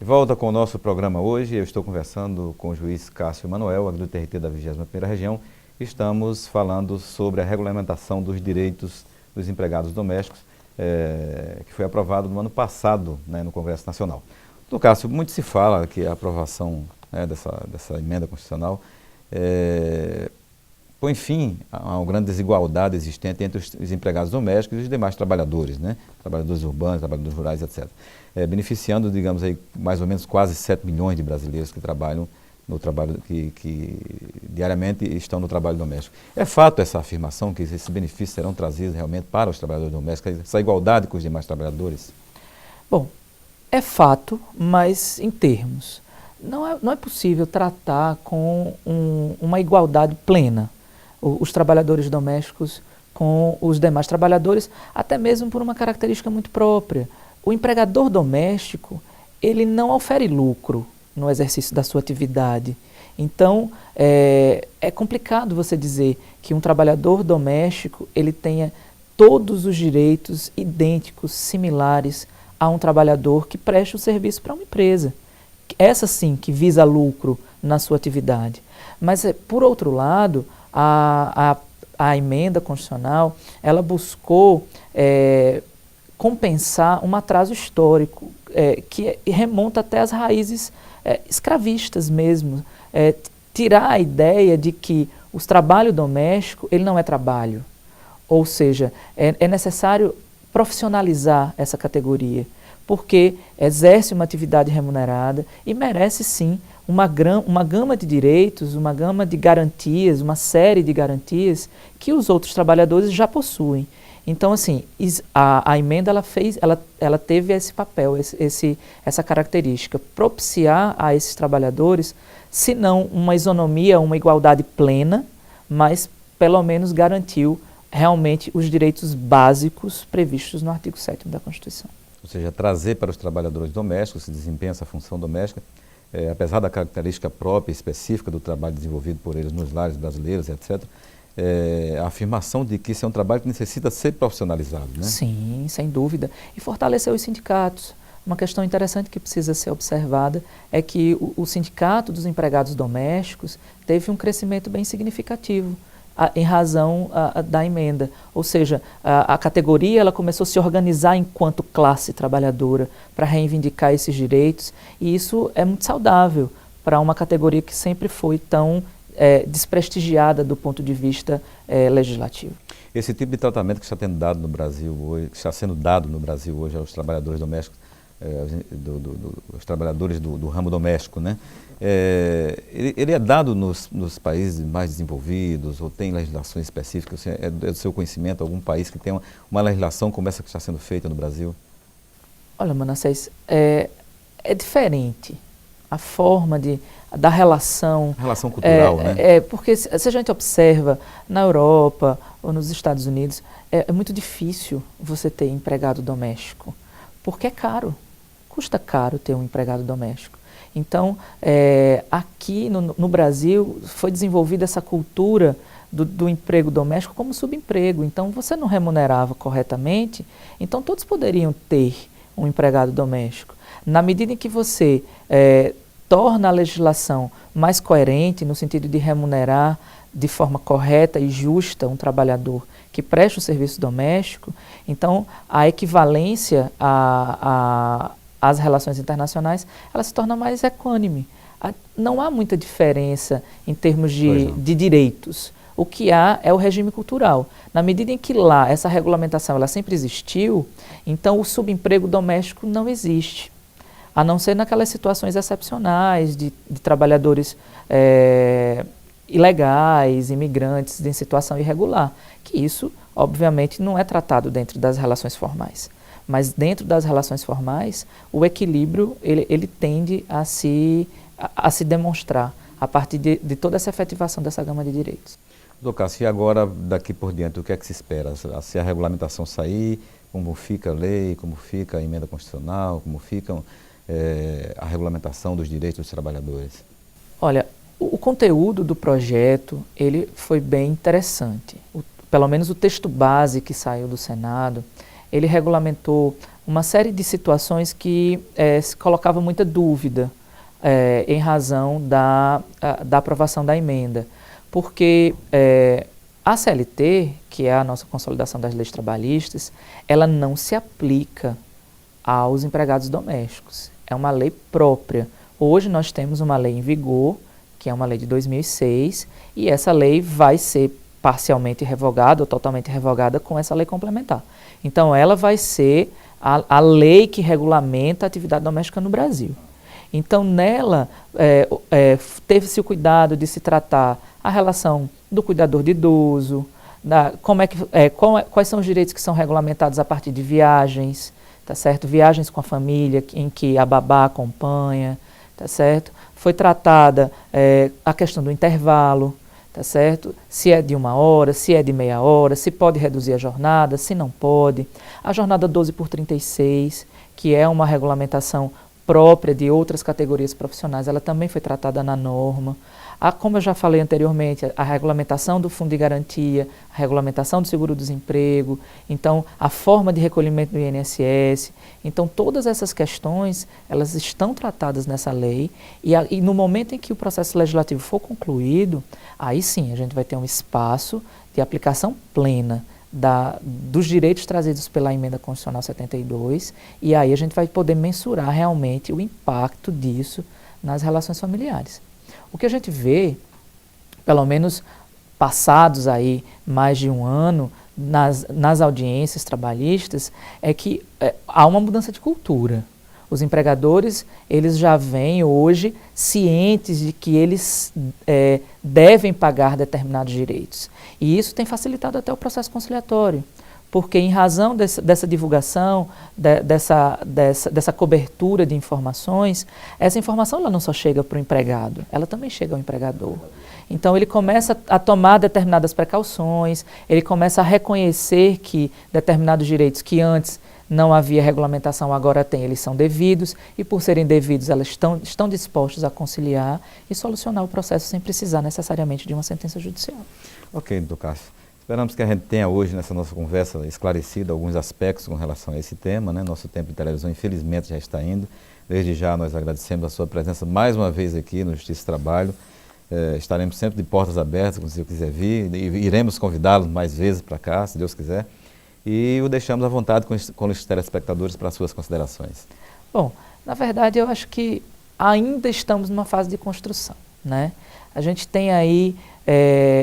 De volta com o nosso programa hoje, eu estou conversando com o juiz Cássio Manuel, aqui do TRT da 21ª Região. Estamos falando sobre a regulamentação dos direitos dos empregados domésticos, que foi aprovado no ano passado, no Congresso Nacional. Doutor Cássio, muito se fala que a aprovação dessa emenda constitucional põe fim a uma grande desigualdade existente entre os empregados domésticos e os demais trabalhadores, trabalhadores urbanos, trabalhadores rurais, etc. Beneficiando, digamos, aí, mais ou menos quase 7 milhões de brasileiros que trabalham no trabalho, que diariamente estão no trabalho doméstico. É fato essa afirmação que esses benefícios serão trazidos realmente para os trabalhadores domésticos, essa igualdade com os demais trabalhadores? Bom, é fato, mas em termos. Não é possível tratar com uma igualdade plena os trabalhadores domésticos com os demais trabalhadores, até mesmo por uma característica muito própria. O empregador doméstico, ele não ofere lucro no exercício da sua atividade. Então, é complicado você dizer que um trabalhador doméstico ele tenha todos os direitos idênticos, similares a um trabalhador que presta o serviço para uma empresa. Essa sim, que visa lucro na sua atividade. Mas, por outro lado, a emenda constitucional, ela buscou compensar um atraso histórico que remonta até as raízes escravistas mesmo. Tirar a ideia de que o trabalho doméstico ele não é trabalho. Ou seja, é necessário profissionalizar essa categoria, porque exerce uma atividade remunerada e merece sim uma gama de direitos, uma gama de garantias, uma série de garantias que os outros trabalhadores já possuem. Então, assim, a emenda ela teve esse papel, essa característica, propiciar a esses trabalhadores, se não uma isonomia, uma igualdade plena, mas pelo menos garantiu realmente os direitos básicos previstos no artigo 7º da Constituição. Ou seja, trazer para os trabalhadores domésticos, que desempenham essa função doméstica, apesar da característica própria e específica do trabalho desenvolvido por eles nos lares brasileiros, etc., a afirmação de que isso é um trabalho que necessita ser profissionalizado, né? Sim, sem dúvida. E fortalecer os sindicatos. Uma questão interessante que precisa ser observada é que o Sindicato dos Empregados Domésticos teve um crescimento bem significativo em razão da emenda. Ou seja, a categoria ela começou a se organizar enquanto classe trabalhadora para reivindicar esses direitos, e isso é muito saudável para uma categoria que sempre foi tão desprestigiada do ponto de vista legislativo. Esse tipo de tratamento que está sendo dado no Brasil hoje aos trabalhadores domésticos, os trabalhadores do ramo doméstico, ele é dado nos países mais desenvolvidos ou tem legislações específicas? É do seu conhecimento algum país que tem uma legislação como essa que está sendo feita no Brasil? Olha, Manassés, é diferente a forma da relação. Relação cultural, né? Porque se a gente observa na Europa ou nos Estados Unidos, é muito difícil você ter empregado doméstico, porque é caro, custa caro ter um empregado doméstico. Então, aqui no Brasil foi desenvolvida essa cultura do emprego doméstico como subemprego. Então, você não remunerava corretamente, então todos poderiam ter um empregado doméstico. Na medida em que você torna a legislação mais coerente, no sentido de remunerar de forma correta e justa um trabalhador que presta o serviço doméstico, então a equivalência às relações internacionais, ela se torna mais equânime. Não há muita diferença em termos de direitos. O que há é o regime cultural. Na medida em que lá essa regulamentação ela sempre existiu, então o subemprego doméstico não existe. A não ser naquelas situações excepcionais de trabalhadores ilegais, imigrantes em situação irregular, que isso, obviamente, não é tratado dentro das relações formais. Mas dentro das relações formais, o equilíbrio ele tende a se demonstrar a partir de toda essa efetivação dessa gama de direitos. Doutor Cássio, e agora, daqui por diante, o que é que se espera? Se a regulamentação sair, como fica a lei, como fica a emenda constitucional, como fica a regulamentação dos direitos dos trabalhadores? Olha, o conteúdo do projeto ele foi bem interessante. Pelo menos o texto base que saiu do Senado, ele regulamentou uma série de situações que se colocava muita dúvida em razão da aprovação da emenda. Porque a CLT, que é a nossa consolidação das leis trabalhistas, ela não se aplica aos empregados domésticos. É uma lei própria. Hoje nós temos uma lei em vigor, que é uma lei de 2006, e essa lei vai ser parcialmente revogada ou totalmente revogada com essa lei complementar. Então ela vai ser a lei que regulamenta a atividade doméstica no Brasil. Então nela teve-se o cuidado de se tratar a relação do cuidador de idoso, quais são os direitos que são regulamentados a partir de viagens, tá certo? Viagens com a família, em que a babá acompanha, tá certo? Foi tratada a questão do intervalo, tá certo? Se é de 1 hora, se é de meia hora, se pode reduzir a jornada, se não pode. A jornada 12/36, que é uma regulamentação própria de outras categorias profissionais, ela também foi tratada na norma. Como eu já falei anteriormente, a regulamentação do Fundo de Garantia, a regulamentação do Seguro-Desemprego, então a forma de recolhimento do INSS. Então todas essas questões, elas estão tratadas nessa lei e no momento em que o processo legislativo for concluído, aí sim a gente vai ter um espaço de aplicação plena dos direitos trazidos pela Emenda Constitucional 72, e aí a gente vai poder mensurar realmente o impacto disso nas relações familiares. O que a gente vê, pelo menos passados aí mais de 1 ano, nas audiências trabalhistas, é que há uma mudança de cultura. Os empregadores, eles já vêm hoje cientes de que eles devem pagar determinados direitos. E isso tem facilitado até o processo conciliatório, porque em razão dessa divulgação, dessa cobertura de informações, essa informação ela não só chega para o empregado, ela também chega ao empregador. Então ele começa a tomar determinadas precauções, ele começa a reconhecer que determinados direitos que antes não havia regulamentação, agora tem, eles são devidos, e por serem devidos, elas estão dispostos a conciliar e solucionar o processo sem precisar necessariamente de uma sentença judicial. Ok, doutor Cássio. Esperamos que a gente tenha hoje, nessa nossa conversa, esclarecido alguns aspectos com relação a esse tema, né? Nosso tempo de televisão, infelizmente, já está indo. Desde já, nós agradecemos a sua presença mais uma vez aqui no Justiça e Trabalho. Estaremos sempre de portas abertas, quando você quiser vir, e iremos convidá-lo mais vezes para cá, se Deus quiser. E o deixamos à vontade com os telespectadores para as suas considerações. Bom, na verdade, eu acho que ainda estamos numa fase de construção, né? A gente tem aí,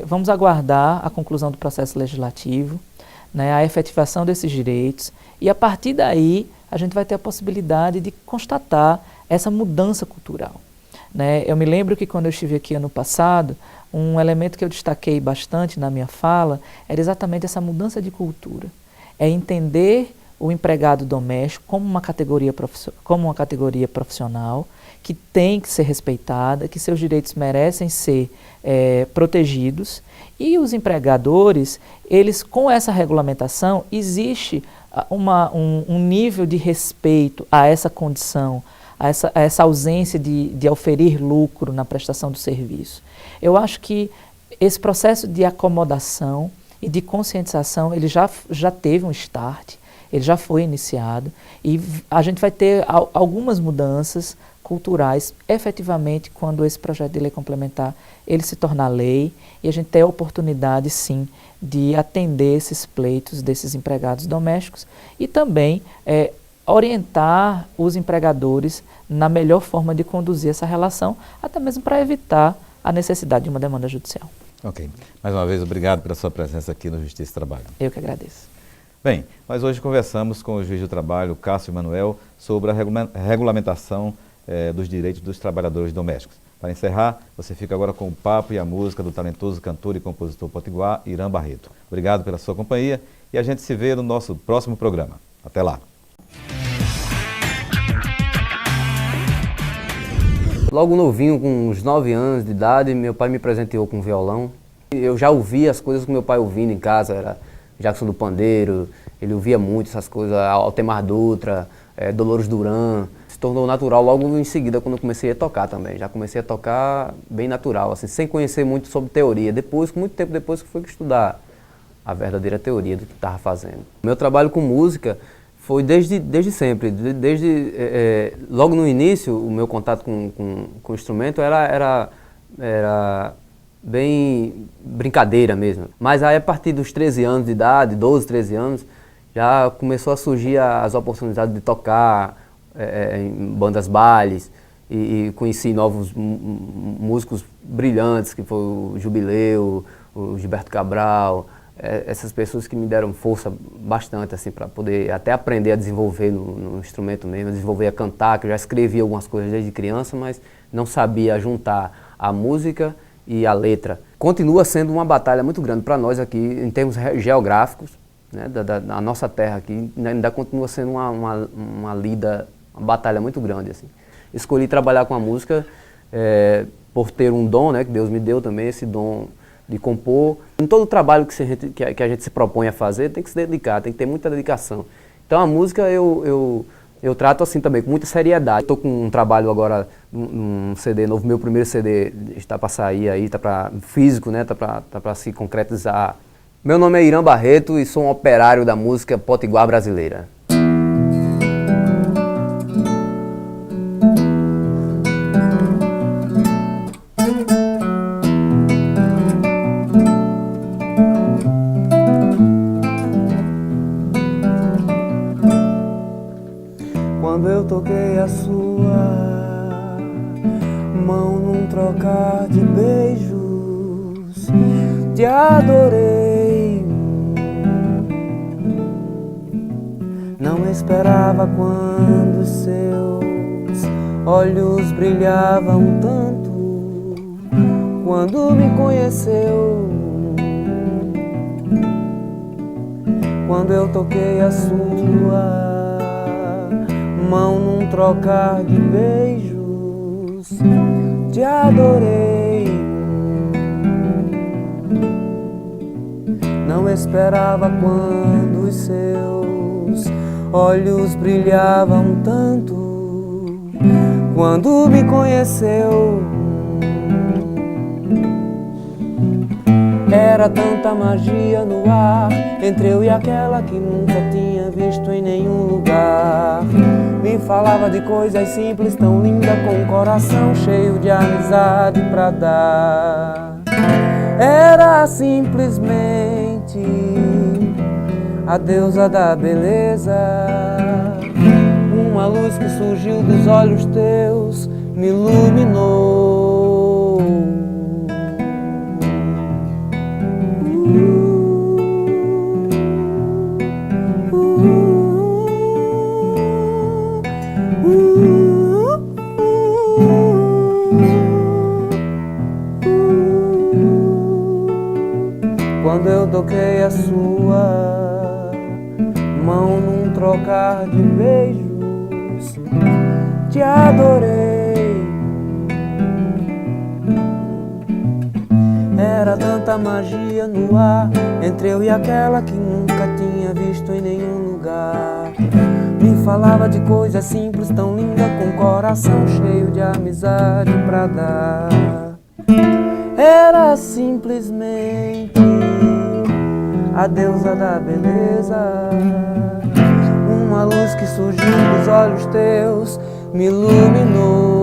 vamos aguardar a conclusão do processo legislativo, né, a efetivação desses direitos, e a partir daí a gente vai ter a possibilidade de constatar essa mudança cultural, né? Eu me lembro que quando eu estive aqui ano passado, um elemento que eu destaquei bastante na minha fala era exatamente essa mudança de cultura. É entender o empregado doméstico como uma categoria profissional que tem que ser respeitada, que seus direitos merecem ser protegidos, e os empregadores, eles, com essa regulamentação, existe um nível de respeito a essa condição, a essa ausência de oferir lucro na prestação do serviço. Eu acho que esse processo de acomodação e de conscientização, ele já teve um start, ele já foi iniciado, e a gente vai ter algumas mudanças culturais, efetivamente, quando esse projeto de lei complementar ele se tornar lei, e a gente ter a oportunidade, sim, de atender esses pleitos desses empregados domésticos e também orientar os empregadores na melhor forma de conduzir essa relação, até mesmo para evitar a necessidade de uma demanda judicial. Ok. Mais uma vez, obrigado pela sua presença aqui no Justiça e Trabalho. Eu que agradeço. Bem, nós hoje conversamos com o juiz do trabalho, Cássio Manuel, sobre a regulamentação dos direitos dos trabalhadores domésticos. Para encerrar, você fica agora com o papo e a música do talentoso cantor e compositor potiguar, Irã Barreto. Obrigado pela sua companhia e a gente se vê no nosso próximo programa. Até lá! Logo novinho, com uns 9 anos de idade, meu pai me presenteou com um violão. Eu já ouvia as coisas que meu pai ouvindo em casa, era Jackson do Pandeiro, ele ouvia muito essas coisas, Altemar Dutra, Dolores Duran. Se tornou natural logo em seguida quando eu comecei a tocar também. Já comecei a tocar bem natural, assim, sem conhecer muito sobre teoria. Depois, muito tempo depois que fui estudar a verdadeira teoria do que estava fazendo. Meu trabalho com música Foi desde sempre, logo no início, o meu contato com o instrumento era bem brincadeira mesmo. Mas aí a partir dos 13 anos de idade, 12, 13 anos, já começou a surgir as oportunidades de tocar em bandas bailes e conheci novos músicos brilhantes, que foi o Jubileu, o Gilberto Cabral, essas pessoas que me deram força bastante assim, para poder até aprender a desenvolver no instrumento mesmo, desenvolver a cantar, que eu já escrevi algumas coisas desde criança, mas não sabia juntar a música e a letra. Continua sendo uma batalha muito grande para nós aqui, em termos geográficos, né, da nossa terra aqui, ainda continua sendo uma lida, uma batalha muito grande. Assim. Escolhi trabalhar com a música por ter um dom, né, que Deus me deu também, esse dom de compor. Em todo o trabalho que a gente se propõe a fazer, tem que se dedicar, tem que ter muita dedicação. Então a música eu trato assim também, com muita seriedade. Estou com um trabalho agora, um CD novo, meu primeiro CD está para sair aí, está para físico, né, tá para se concretizar. Meu nome é Irã Barreto e sou um operário da música potiguar brasileira. Quando eu toquei a sua mão num trocar de beijos, te adorei. Não esperava quando seus olhos brilhavam tanto. Quando me conheceu, quando eu toquei a sua mão num trocar de beijos, te adorei. Não esperava quando os seus olhos brilhavam tanto. Quando me conheceu, era tanta magia no ar, entre eu e aquela que nunca tinha visto em nenhum lugar. Me falava de coisas simples, tão linda, com um coração cheio de amizade pra dar. Era simplesmente a deusa da beleza. Uma luz que surgiu dos olhos teus me iluminou. Quando eu toquei a sua mão num trocar de beijos, te adorei. Era tanta magia no ar, entre eu e aquela que nunca tinha visto em nenhum lugar. Me falava de coisas simples, tão linda, com um coração cheio de amizade pra dar. Era simplesmente a deusa da beleza. Uma luz que surgiu dos olhos teus me iluminou.